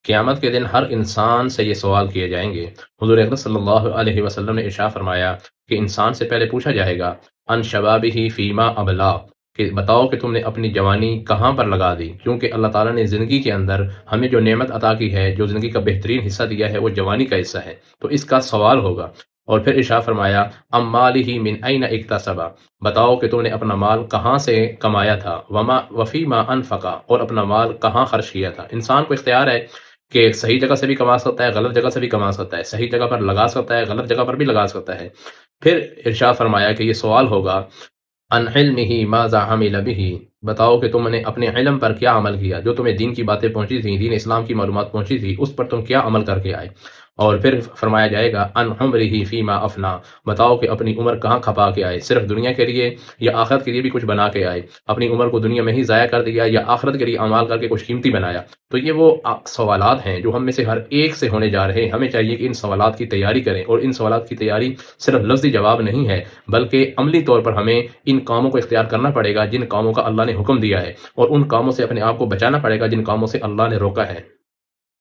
قیامت کے دن ہر انسان سے یہ سوال کیے جائیں گے۔ حضور اقدس صلی اللہ علیہ وسلم نے ارشاد فرمایا کہ انسان سے پہلے پوچھا جائے گا ان شبابہ فیما ابلا، کہ بتاؤ کہ تم نے اپنی جوانی کہاں پر لگا دی، کیونکہ اللہ تعالیٰ نے زندگی کے اندر ہمیں جو نعمت عطا کی ہے، جو زندگی کا بہترین حصہ دیا ہے، وہ جوانی کا حصہ ہے، تو اس کا سوال ہوگا۔ اور پھر ارشاد فرمایا ام مالہ من این اکتسبا، بتاؤ کہ تم نے اپنا مال کہاں سے کمایا تھا، وما وفیما انفقا، اور اپنا مال کہاں خرچ کیا تھا۔ انسان کو اختیار ہے کہ صحیح جگہ سے بھی کما سکتا ہے، غلط جگہ سے بھی کما سکتا ہے، صحیح جگہ پر لگا سکتا ہے، غلط جگہ پر بھی لگا سکتا ہے۔ پھر ارشاد فرمایا کہ یہ سوال ہوگا ان علمہ ماذا عمل بہ، بتاؤ کہ تم نے اپنے علم پر کیا عمل کیا، جو تمہیں دین کی باتیں پہنچی تھیں، دین اسلام کی معلومات پہنچی تھی، اس پر تم کیا عمل کر کے آئے۔ اور پھر فرمایا جائے گا ان عمرہ فیما افنا، بتاؤ کہ اپنی عمر کہاں کھپا کے آئے، صرف دنیا کے لیے یا آخرت کے لیے بھی کچھ بنا کے آئے، اپنی عمر کو دنیا میں ہی ضائع کر دیا یا آخرت کے لیے اعمال کر کے کچھ قیمتی بنایا۔ تو یہ وہ سوالات ہیں جو ہم میں سے ہر ایک سے ہونے جا رہے ہیں۔ ہمیں چاہیے کہ ان سوالات کی تیاری کریں، اور ان سوالات کی تیاری صرف لفظی جواب نہیں ہے، بلکہ عملی طور پر ہمیں ان کاموں کو اختیار کرنا پڑے گا جن کاموں کا اللہ نے حکم دیا ہے، اور ان کاموں سے اپنے آپ کو بچانا پڑے گا جن کاموں سے اللہ نے روکا ہے۔